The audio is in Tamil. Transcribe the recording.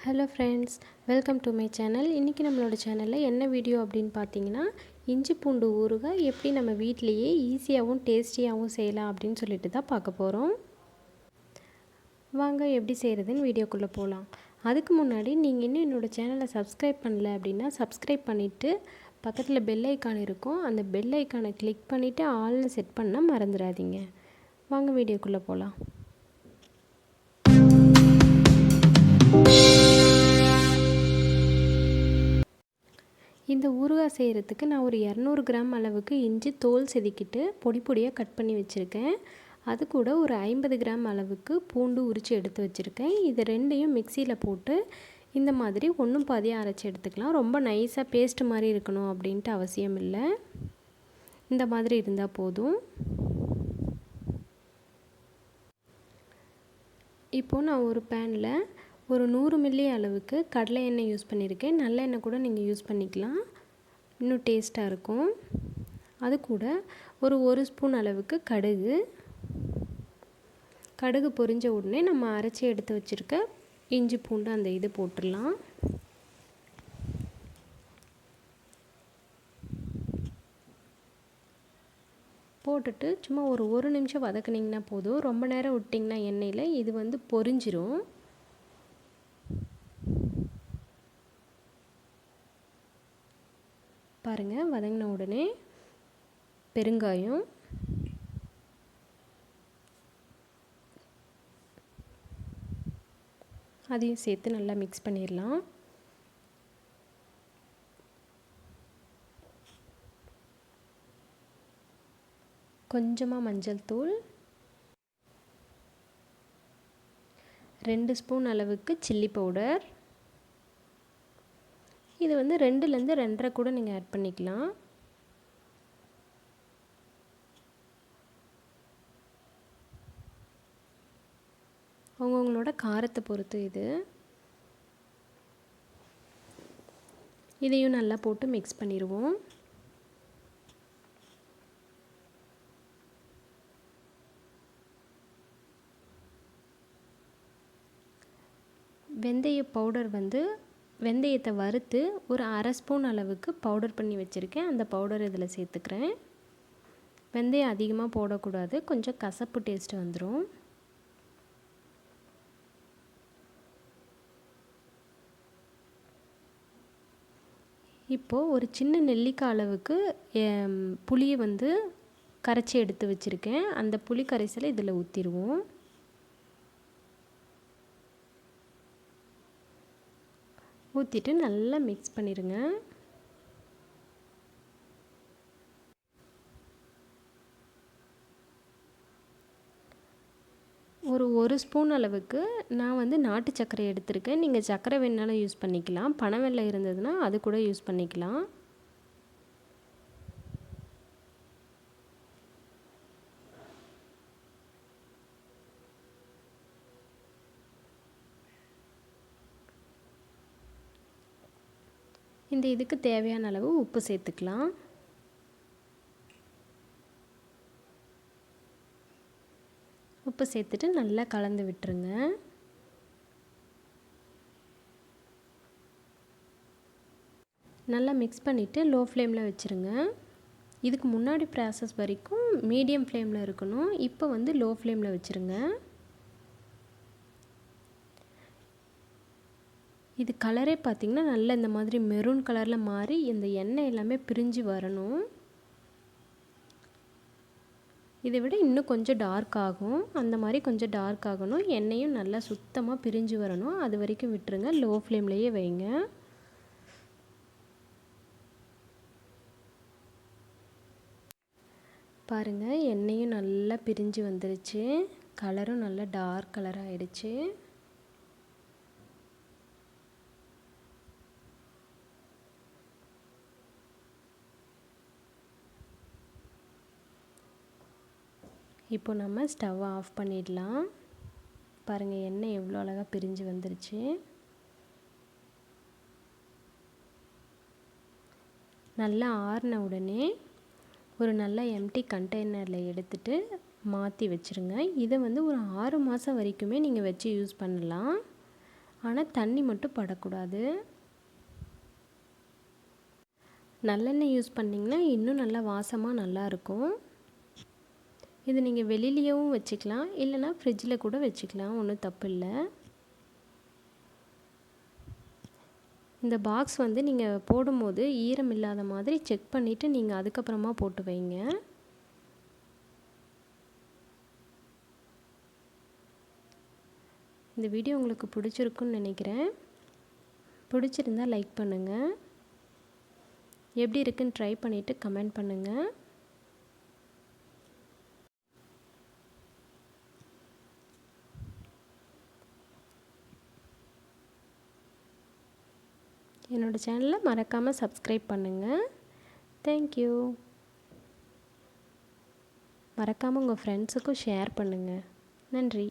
Hello friends, welcome to my channel. இன்றைக்கி நம்மளோட சேனலில் என்ன வீடியோ அப்படின்னு பார்த்தீங்கன்னா, இஞ்சி பூண்டு ஊறுகாய் எப்படி நம்ம வீட்டிலையே ஈஸியாகவும் டேஸ்டியாகவும் செய்யலாம் அப்படின்னு சொல்லிட்டு தான் பார்க்க போகிறோம். வாங்க எப்படி செய்கிறதுன்னு வீடியோக்குள்ளே போகலாம். அதுக்கு முன்னாடி நீங்கள் இன்னும் என்னோடய சேனலை சப்ஸ்கிரைப் பண்ணல அப்படின்னா சப்ஸ்கிரைப் பண்ணிவிட்டு பக்கத்தில் பெல் ஐக்கான் இருக்கும், அந்த பெல் ஐக்கானை கிளிக் பண்ணிவிட்டு ஆல்னு செட் பண்ணால் மறந்துடாதீங்க. வாங்க வீடியோக்குள்ளே போகலாம். இந்த ஊறுகாய் செய்கிறதுக்கு நான் ஒரு 200 கிராம் அளவுக்கு இஞ்சி தோல் செதுக்கிட்டு பொடி பொடியாக கட் பண்ணி வச்சுருக்கேன். அது கூட ஒரு 50 கிராம் அளவுக்கு பூண்டு உரித்து எடுத்து வச்சுருக்கேன். இது ரெண்டையும் மிக்சியில் போட்டு இந்த மாதிரி ஒன்றும் பாதியாக அரைச்சி எடுத்துக்கலாம். ரொம்ப நைஸாக பேஸ்ட் மாதிரி இருக்கணும் அப்படின்ட்டு அவசியம் இல்லை, இந்த மாதிரி இருந்தால் போதும். இப்போது நான் ஒரு பேனில் ஒரு 100 மில்லி அளவுக்கு கடலை எண்ணெய் யூஸ் பண்ணியிருக்கேன். நல்லெண்ணெய் கூட நீங்கள் யூஸ் பண்ணிக்கலாம், இன்னும் டேஸ்ட்டாக இருக்கும். அது கூட ஒரு ஸ்பூன் அளவுக்கு கடுகு பொரிஞ்ச உடனே நம்ம அரைச்சி எடுத்து வச்சுருக்க இஞ்சி பூண்டு அந்த இது போட்டுடலாம். போட்டுட்டு சும்மா ஒரு நிமிஷம் வதக்குனிங்கன்னா போதும். ரொம்ப நேரம் விட்டிங்கன்னா எண்ணெயில் இது பொரிஞ்சிரும். பாருங்கள், வதங்கின உடனே பெருங்காயம், அதையும் சேர்த்து நல்லா மிக்ஸ் பண்ணிடலாம். கொஞ்சமாக மஞ்சள் தூள், 2 ஸ்பூன் அளவுக்கு சில்லி பவுடர். இது 2லேருந்து 2.5 கூட நீங்கள் ஆட் பண்ணிக்கலாம். அவங்கவுங்களோட காரத்தை பொறுத்து இதையும் நல்லா போட்டு மிக்ஸ் பண்ணிடுவோம். வெந்தய பவுடர் வெந்தயத்தை வறுத்து ஒரு 1/2 ஸ்பூன் அளவுக்கு பவுடர் பண்ணி வச்சுருக்கேன். அந்த பவுடர் இதில் சேர்த்துக்கிறேன். வெந்தயம் அதிகமாக போடக்கூடாது, கொஞ்சம் கசப்பு டேஸ்ட் வந்துடும். இப்போது ஒரு சின்ன நெல்லிக்காய் அளவுக்கு புளியை கரைச்சி எடுத்து வச்சுருக்கேன். அந்த புளி கரைசலை இதில் ஊற்றிடுவோம். ஊற்றிட்டு நல்லா மிக்ஸ் பண்ணிடுங்க. ஒரு ஸ்பூன் அளவுக்கு நான் நாட்டு சர்க்கரை எடுத்திருக்கேன். நீங்கள் சர்க்கரை வேணாலும் யூஸ் பண்ணிக்கலாம், பனவெல்லம் இருந்ததுன்னா அது கூட யூஸ் பண்ணிக்கலாம். இந்த இதுக்கு தேவையான அளவு உப்பு சேர்த்துக்கலாம். உப்பு சேர்த்துட்டு நல்லா கலந்து விட்டுருங்க. நல்லா மிக்ஸ் பண்ணிவிட்டு லோ ஃப்ளேமில் வச்சுருங்க. இதுக்கு முன்னாடி ப்ராசஸ் வரைக்கும் மீடியம் ஃப்ளேமில் இருக்கணும். இப்போ லோ ஃப்ளேமில் வச்சுருங்க. இது கலரே பார்த்திங்கன்னா நல்ல இந்த மாதிரி மெரூன் கலரில் மாறி இந்த எண்ணெய் எல்லாமே பிரிஞ்சு வரணும். இதை விட இன்னும் கொஞ்சம் டார்க் ஆகும், அந்த மாதிரி கொஞ்சம் டார்க் ஆகணும். எண்ணெயும் நல்லா சுத்தமாக பிரிஞ்சு வரணும், அது வரைக்கும் விட்டுருங்க. லோ ஃப்ளேம்லேயே வைங்க. பாருங்கள், எண்ணெயும் நல்லா பிரிஞ்சு வந்துருச்சு, கலரும் நல்லா டார்க் கலர் ஆகிடுச்சு. இப்போ நம்ம ஸ்டவ் ஆஃப் பண்ணிடலாம். பாருங்கள், எண்ணெய் எவ்வளோ அழகாக பிரிஞ்சு வந்துருச்சு. நல்லா ஆறின உடனே ஒரு நல்ல எம்டி கண்டெய்னரில் எடுத்துகிட்டு மாற்றி வச்சுருங்க. இதை ஒரு 6 மாதம் வரைக்குமே நீங்கள் வச்சு யூஸ் பண்ணலாம். ஆனால் தண்ணி மட்டும் படக்கூடாது. நல்லெண்ணெய் யூஸ் பண்ணிங்கன்னா இன்னும் நல்லா வாசமாக நல்லாயிருக்கும். இது நீங்கள் வெளியிலையும் வச்சுக்கலாம், இல்லைனா ஃப்ரிட்ஜில் கூட வச்சுக்கலாம், ஒன்றும் தப்பு இல்லை. இந்த பாக்ஸ் வந்து நீங்கள் போடும்போது ஈரம் இல்லாத மாதிரி செக் பண்ணிவிட்டு நீங்கள் அதுக்கப்புறமா போட்டு வைங்க. இந்த வீடியோ உங்களுக்கு பிடிச்சிருக்குன்னு நினைக்கிறேன். பிடிச்சிருந்தா லைக் பண்ணுங்கள். எப்படி இருக்குன்னு ட்ரை பண்ணிவிட்டு கமெண்ட் பண்ணுங்கள். என்னோடய சேனலை மறக்காமல் சப்ஸ்கிரைப் பண்ணுங்கள். தேங்க்யூ. மறக்காமல் உங்கள் ஃப்ரெண்ட்ஸுக்கும் ஷேர் பண்ணுங்கள். நன்றி.